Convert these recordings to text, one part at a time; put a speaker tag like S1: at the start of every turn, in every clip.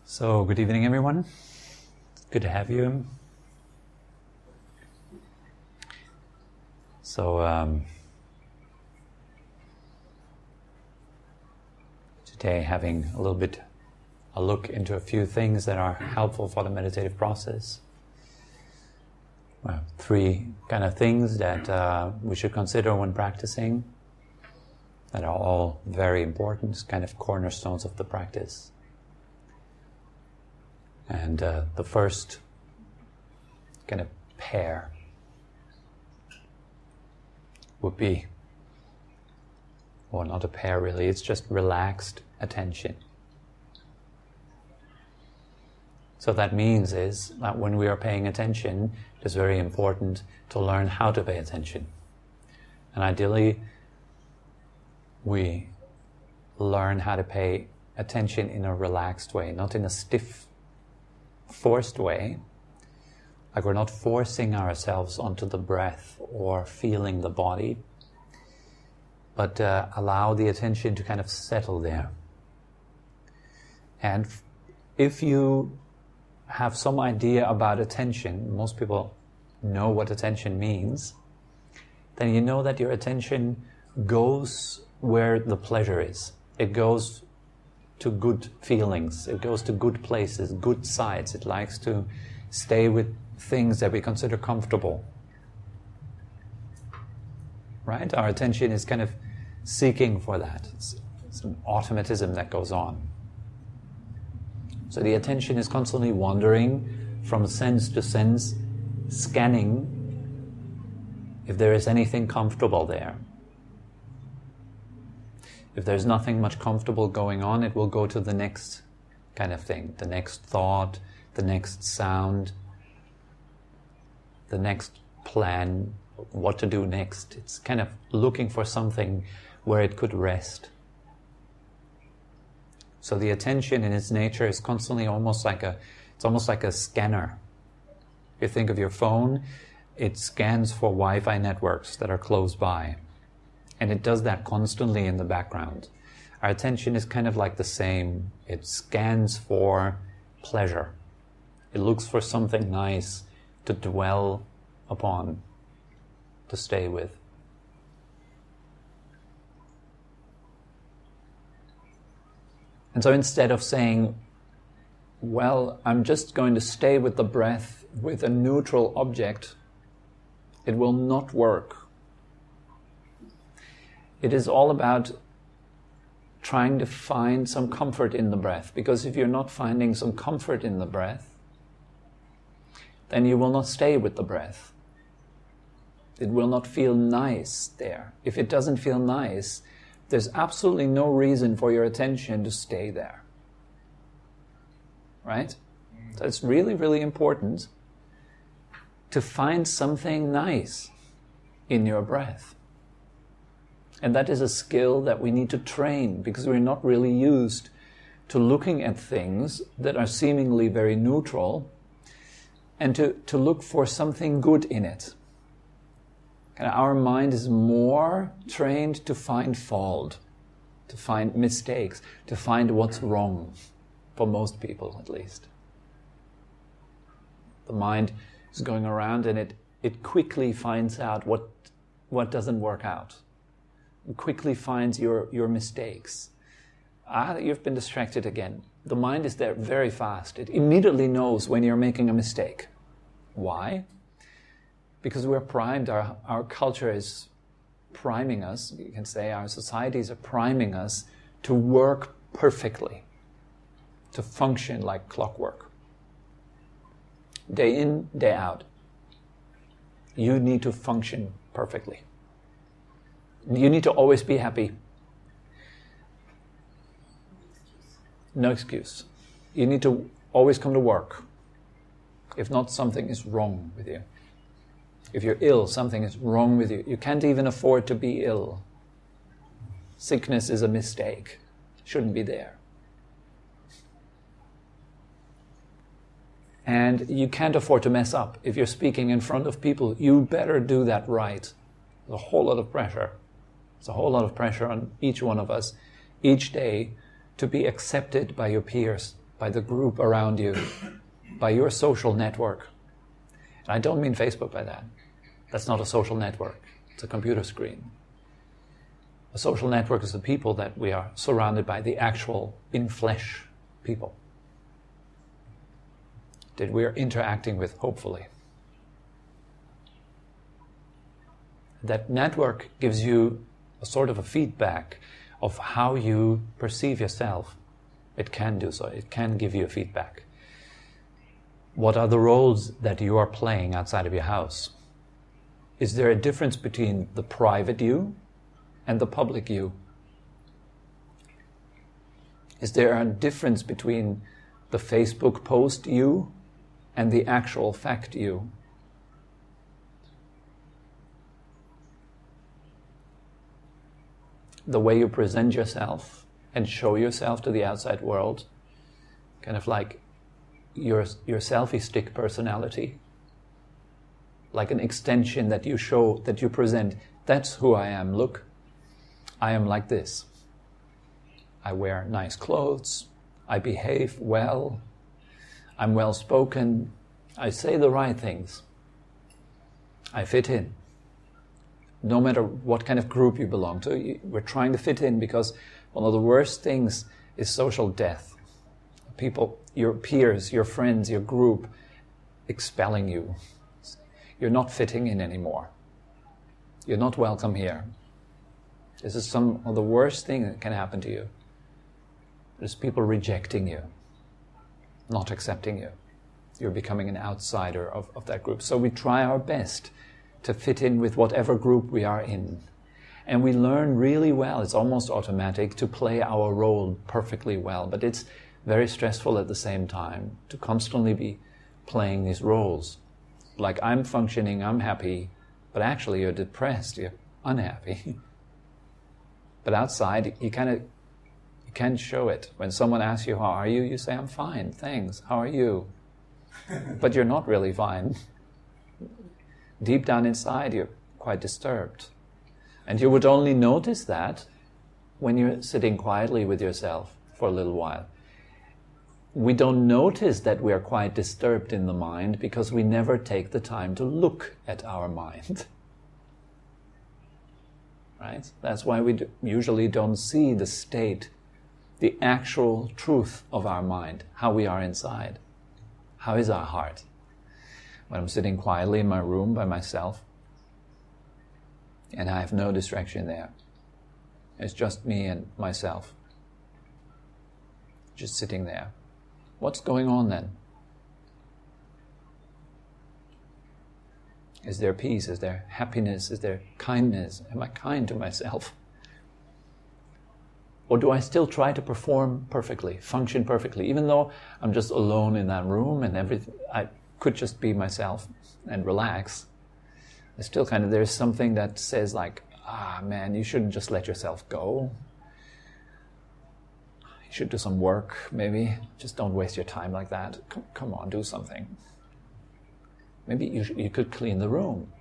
S1: So, good evening everyone. Good to have you. So, today having a little bit a look into a few things that are helpful for the meditative process. Well, three kind of things that we should consider when practicing that are all very important, kind of cornerstones of the practice. And the first kind of pair would be, or not a pair really, it's just relaxed attention. So that means is that when we are paying attention, it is very important to learn how to pay attention. And ideally, we learn how to pay attention in a relaxed way, not in a stiff, forced way, like we're not forcing ourselves onto the breath or feeling the body, but allow the attention to kind of settle there. And if you have some idea about attention, most people know what attention means, then you know that your attention goes where the pleasure is. It goes to good feelings, it goes to good places, good sides. It likes to stay with things that we consider comfortable. Right? Our attention is kind of seeking for that. It's an automatism that goes on. So the attention is constantly wandering from sense to sense, scanning if there is anything comfortable there. If there's nothing much comfortable going on, it will go to the next kind of thing, the next thought, the next sound, the next plan, what to do next. It's kind of looking for something where it could rest. So the attention in its nature is constantly almost like a scanner. If you think of your phone, it scans for Wi-Fi networks that are close by. And it does that constantly in the background. Our attention is kind of like the same. It scans for pleasure. It looks for something nice to dwell upon, to stay with. And so instead of saying, well, I'm just going to stay with the breath with a neutral object, it will not work. It is all about trying to find some comfort in the breath, because if you're not finding some comfort in the breath, then you will not stay with the breath. It will not feel nice there. If it doesn't feel nice, there's absolutely no reason for your attention to stay there. Right? So it's really, really important to find something nice in your breath. And that is a skill that we need to train, because we're not really used to looking at things that are seemingly very neutral and to look for something good in it. And our mind is more trained to find fault, to find mistakes, to find what's wrong, for most people at least. The mind is going around and it quickly finds out what doesn't work out. Quickly finds your mistakes. You've been distracted again. The mind is there very fast. It immediately knows when you're making a mistake. Why? Because we're primed. Our culture is priming us. You can say our societies are priming us to work perfectly, to function like clockwork. Day in, day out. You need to function perfectly. You need to always be happy. No excuse. You need to always come to work. If not, something is wrong with you. If you're ill, something is wrong with you. You can't even afford to be ill. Sickness is a mistake. Shouldn't be there. And you can't afford to mess up. If you're speaking in front of people, you better do that right. There's a whole lot of pressure. There's a whole lot of pressure on each one of us each day to be accepted by your peers, by the group around you, by your social network. And I don't mean Facebook by that. That's not a social network. It's a computer screen. A social network is the people that we are surrounded by, the actual in-flesh people that we are interacting with, hopefully. That network gives you a sort of a feedback of how you perceive yourself. It can do so. It can give you a feedback. What are the roles that you are playing outside of your house? Is there a difference between the private you and the public you? Is there a difference between the Facebook post you and the actual fact you? The way you present yourself and show yourself to the outside world, kind of like your selfie stick personality, like an extension that you show, that you present. That's who I am. Look, I am like this. I wear nice clothes. I behave well. I'm well spoken. I say the right things. I fit in. No matter what kind of group you belong to, we're trying to fit in, because one of the worst things is social death. People, your peers, your friends, your group, expelling you. You're not fitting in anymore. You're not welcome here. This is some of the worst thing that can happen to you. There's people rejecting you, not accepting you. You're becoming an outsider of that group. So we try our best to fit in with whatever group we are in. And we learn really well, it's almost automatic, to play our role perfectly well. But it's very stressful at the same time to constantly be playing these roles. Like, I'm functioning, I'm happy, but actually you're depressed, you're unhappy. But outside, you can't show it. When someone asks you, how are you? You say, I'm fine, thanks, how are you? But you're not really fine. Deep down inside, you're quite disturbed. And you would only notice that when you're sitting quietly with yourself for a little while. We don't notice that we are quite disturbed in the mind because we never take the time to look at our mind. Right? That's why we usually don't see the state, the actual truth of our mind, how we are inside. How is our heart? When I'm sitting quietly in my room by myself, and I have no distraction there. It's just me and myself. Just sitting there. What's going on then? Is there peace? Is there happiness? Is there kindness? Am I kind to myself? Or do I still try to perform perfectly, function perfectly, even though I'm just alone in that room and everything? I could just be myself and relax. There's something that says like, man, you shouldn't just let yourself go. You should do some work, maybe. Just don't waste your time like that. Come on, do something. Maybe you could clean the room.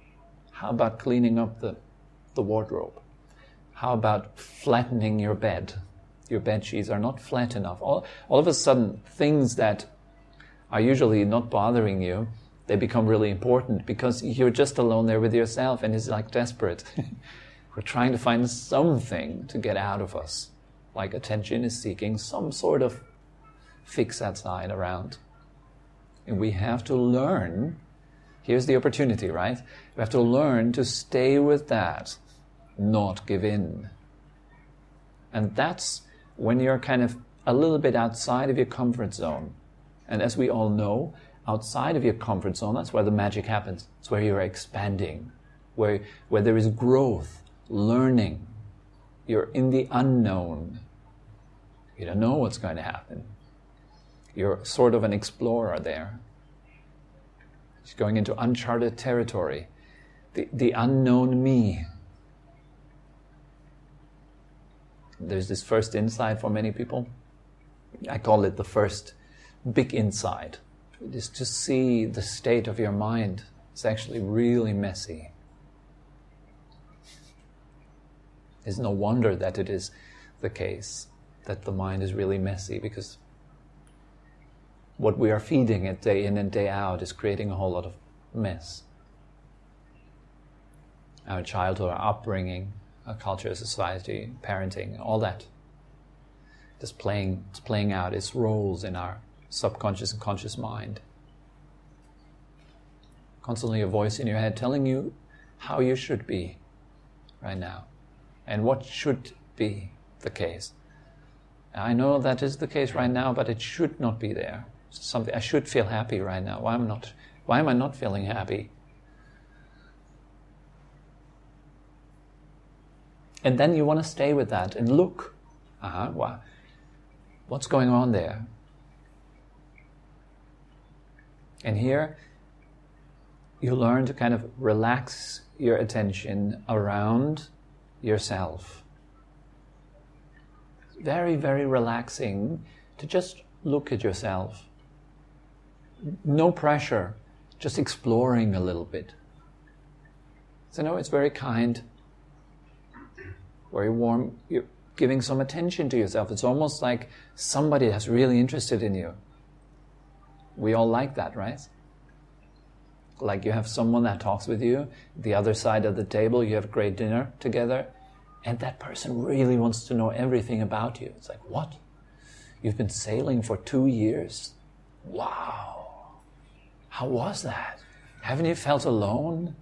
S1: How about cleaning up the wardrobe? How about flattening your bed? Your bed sheets are not flat enough. All of a sudden, things that are usually not bothering you, they become really important because you're just alone there with yourself and it's like desperate. We're trying to find something to get out of us. Like attention is seeking some sort of fix outside around. And we have to learn, here's the opportunity, right? We have to learn to stay with that, not give in. And that's when you're kind of a little bit outside of your comfort zone. And as we all know, outside of your comfort zone, that's where the magic happens. It's where you're expanding, where there is growth, learning. You're in the unknown. You don't know what's going to happen. You're sort of an explorer there. It's going into uncharted territory. The unknown me. There's this first insight for many people. I call it the first big insight. It is to see the state of your mind. It's actually really messy. It's no wonder that it is the case, that the mind is really messy, because what we are feeding it day in and day out is creating a whole lot of mess. Our childhood, our upbringing, our culture, society, parenting, all that. It's playing out its roles in our subconscious and conscious mind. Constantly a voice in your head telling you how you should be right now and what should be the case. I know that is the case right now, but it should not be there. Something I should feel happy right now. Why am I not feeling happy? And then you want to stay with that and look. What's going on there? And here you learn to kind of relax your attention around yourself. Very, very relaxing to just look at yourself. No pressure, just exploring a little bit. So no, it's very kind, very warm. You're giving some attention to yourself. It's almost like somebody that's really interested in you. We all like that, right? Like you have someone that talks with you, the other side of the table, you have a great dinner together, and that person really wants to know everything about you. It's like, what? You've been sailing for 2 years? Wow! How was that? Haven't you felt alone?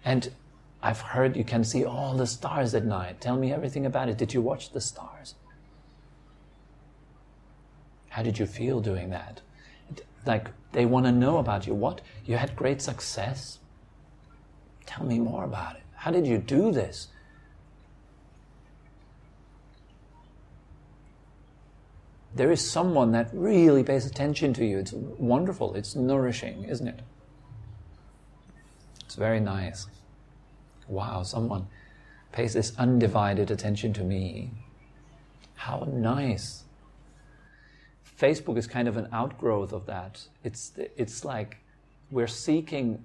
S1: And I've heard you can see all the stars at night. Tell me everything about it. Did you watch the stars? How did you feel doing that? Like, they want to know about you. What? You had great success? Tell me more about it. How did you do this? There is someone that really pays attention to you. It's wonderful. It's nourishing, isn't it? It's very nice. Wow, someone pays this undivided attention to me. How nice. Facebook is kind of an outgrowth of that. It's like we're seeking,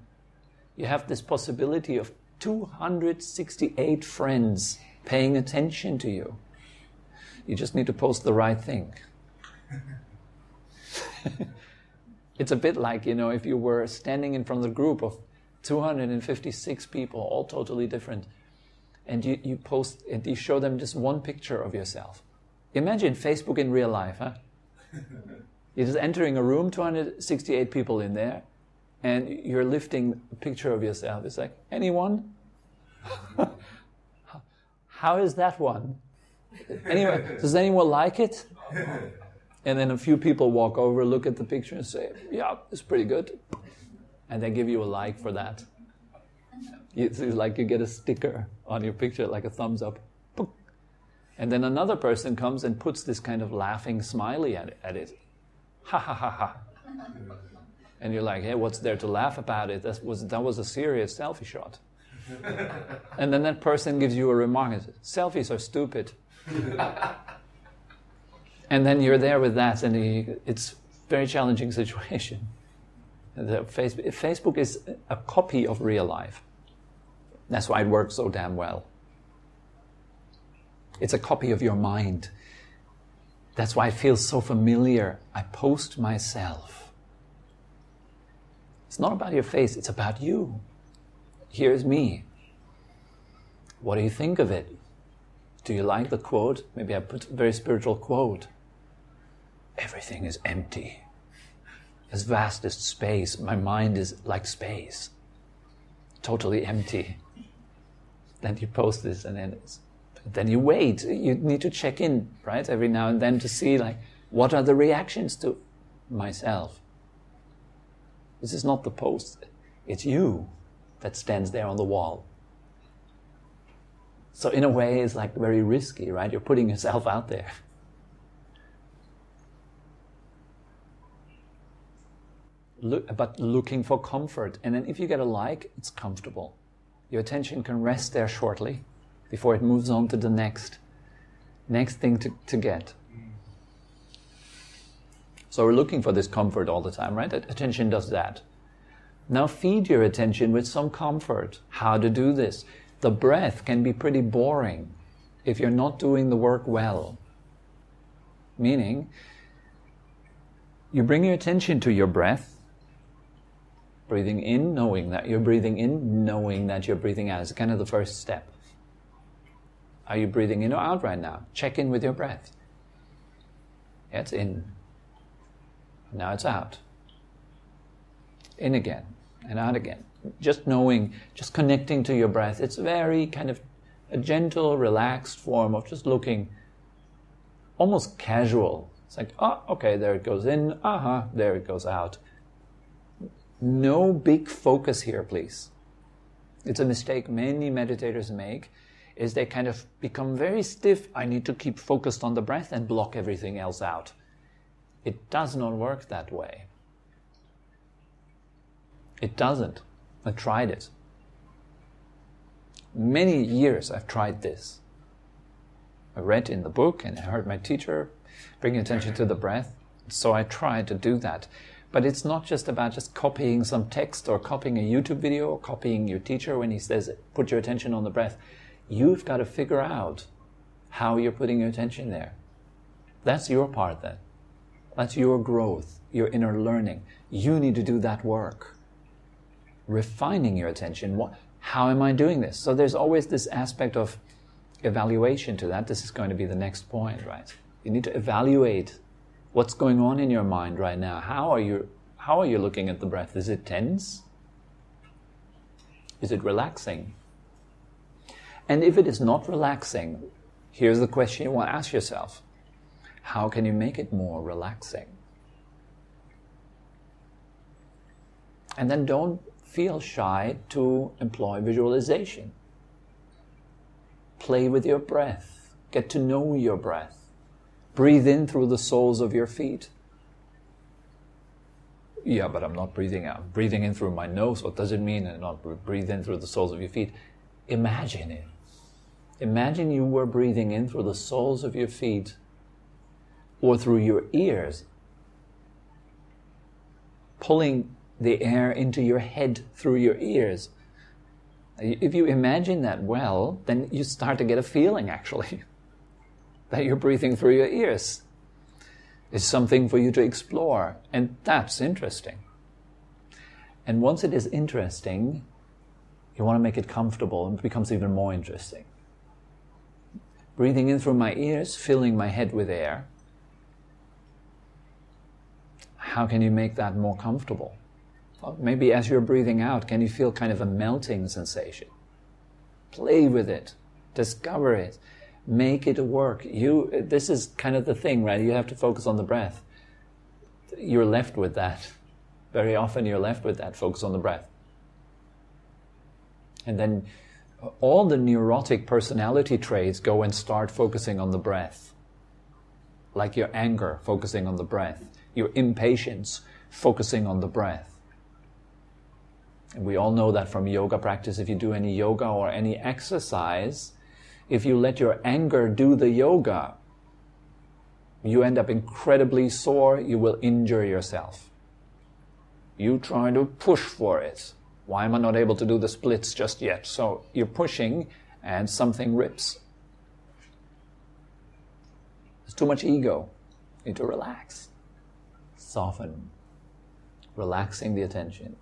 S1: you have this possibility of 268 friends paying attention to you. You just need to post the right thing. It's a bit like, if you were standing in front of a group of 256 people, all totally different, and you post and you show them just one picture of yourself. Imagine Facebook in real life, huh? You're just entering a room, 268 people in there, and you're lifting a picture of yourself. It's like, anyone? How is that one? Anyway, does anyone like it? And then a few people walk over, look at the picture and say, yeah, it's pretty good. And they give you a like for that. It's like you get a sticker on your picture, like a thumbs up. And then another person comes and puts this kind of laughing smiley at it. Ha ha ha ha. And you're like, hey, what's there to laugh about it? That was a serious selfie shot. And then that person gives you a remark and says, selfies are stupid. And then you're there with that, and it's a very challenging situation. Facebook is a copy of real life. That's why it works so damn well. It's a copy of your mind. That's why it feels so familiar. I post myself. It's not about your face, it's about you. Here's me. What do you think of it? Do you like the quote? Maybe I put a very spiritual quote. Everything is empty. As vast as space. My mind is like space. Totally empty. Then you post this and then you wait. You need to check in, right? Every now and then to see, like, what are the reactions to myself? This is not the post. It's you that stands there on the wall. So in a way, it's like very risky, right? You're putting yourself out there. But looking for comfort. And then if you get a like, it's comfortable. Your attention can rest there shortly before it moves on to the next thing to get. So we're looking for this comfort all the time, right? Attention does that. Now feed your attention with some comfort. How to do this? The breath can be pretty boring if you're not doing the work well. Meaning, You bring your attention to your breath. Breathing in, knowing that you're breathing in, knowing that you're breathing out. It's kind of the first step. Are you breathing in or out right now? Check in with your breath. Yeah, it's in. Now it's out. In again and out again. Just knowing, just connecting to your breath. It's very kind of a gentle, relaxed form of just looking, almost casual. It's like, oh, okay, there it goes in, there it goes out. No big focus here, please. It's a mistake many meditators make, is they kind of become very stiff. I need to keep focused on the breath and block everything else out. It does not work that way. It doesn't. I tried it. Many years I've tried this. I read in the book and I heard my teacher bring attention to the breath. So I tried to do that. But it's not just about just copying some text or copying a YouTube video or copying your teacher when he says, put your attention on the breath. You've got to figure out how you're putting your attention there. That's your part then. That's your growth, your inner learning. You need to do that work. Refining your attention. How am I doing this? So there's always this aspect of evaluation to that. This is going to be the next point, right? You need to evaluate what's going on in your mind right now. How are you looking at the breath? Is it tense? Is it relaxing? And if it is not relaxing, here's the question you want to ask yourself. How can you make it more relaxing? And then don't feel shy to employ visualization. Play with your breath. Get to know your breath. Breathe in through the soles of your feet. Yeah, but I'm not breathing out. I'm breathing in through my nose. What does it mean? And not breathe in through the soles of your feet. Imagine it. Imagine you were breathing in through the soles of your feet or through your ears, pulling the air into your head through your ears. If you imagine that well, then you start to get a feeling, actually, that you're breathing through your ears. It's something for you to explore, and that's interesting. And once it is interesting, you want to make it comfortable, and it becomes even more interesting. Breathing in through my ears, filling my head with air. How can you make that more comfortable? Well, maybe as you're breathing out, can you feel kind of a melting sensation? Play with it. Discover it. Make it work. This is kind of the thing, right? You have to focus on the breath. You're left with that. Very often you're left with that. Focus on the breath. And then all the neurotic personality traits go and start focusing on the breath. Like your anger, focusing on the breath. Your impatience, focusing on the breath. And we all know that from yoga practice. If you do any yoga or any exercise, if you let your anger do the yoga, you end up incredibly sore. You will injure yourself. You try to push for it. Why am I not able to do the splits just yet? So you're pushing and something rips. There's too much ego. You need to relax. Soften. Relaxing the attention.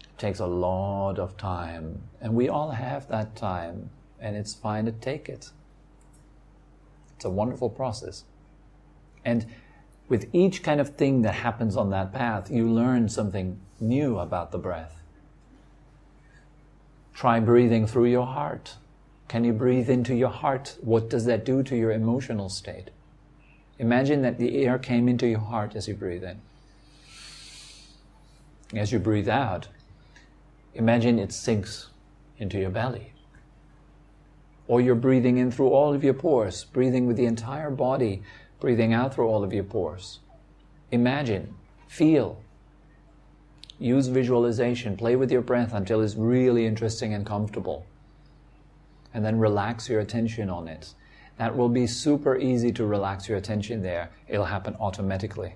S1: It takes a lot of time. And we all have that time. And it's fine to take it. It's a wonderful process. And with each kind of thing that happens on that path, you learn something new about the breath. Try breathing through your heart. Can you breathe into your heart? What does that do to your emotional state? Imagine that the air came into your heart as you breathe in. As you breathe out, imagine it sinks into your belly. Or you're breathing in through all of your pores, breathing with the entire body, breathing out through all of your pores. Imagine, feel. Use visualization, play with your breath until it's really interesting and comfortable. And then relax your attention on it. That will be super easy to relax your attention there. It'll happen automatically.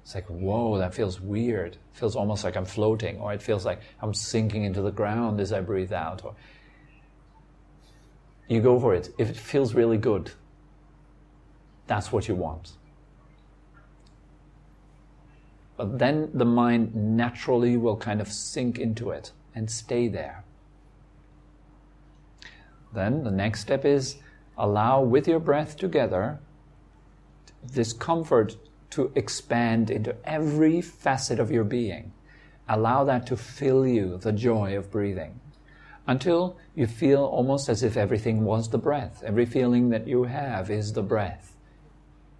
S1: It's like, whoa, that feels weird. It feels almost like I'm floating, or it feels like I'm sinking into the ground as I breathe out. Or you go for it. If it feels really good, that's what you want. But then the mind naturally will kind of sink into it and stay there. Then the next step is allow with your breath together this comfort to expand into every facet of your being. Allow that to fill you, the joy of breathing, until you feel almost as if everything was the breath. Every feeling that you have is the breath.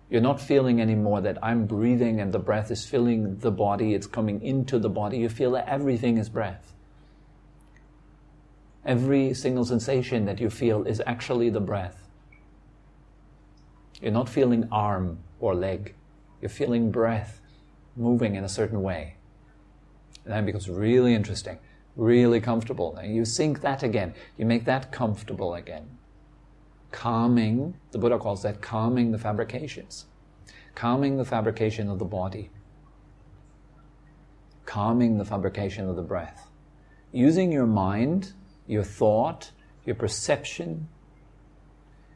S1: You're not feeling anymore that I'm breathing and the breath is filling the body, it's coming into the body. You feel that everything is breath. Every single sensation that you feel is actually the breath. You're not feeling arm or leg. You're feeling breath moving in a certain way. And that becomes really interesting, really comfortable. And you sync that again. You make that comfortable again. Calming, the Buddha calls that calming the fabrications. Calming the fabrication of the body. Calming the fabrication of the breath. Using your mind, your thought, your perception,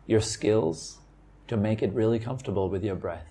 S1: your skills to make it really comfortable with your breath.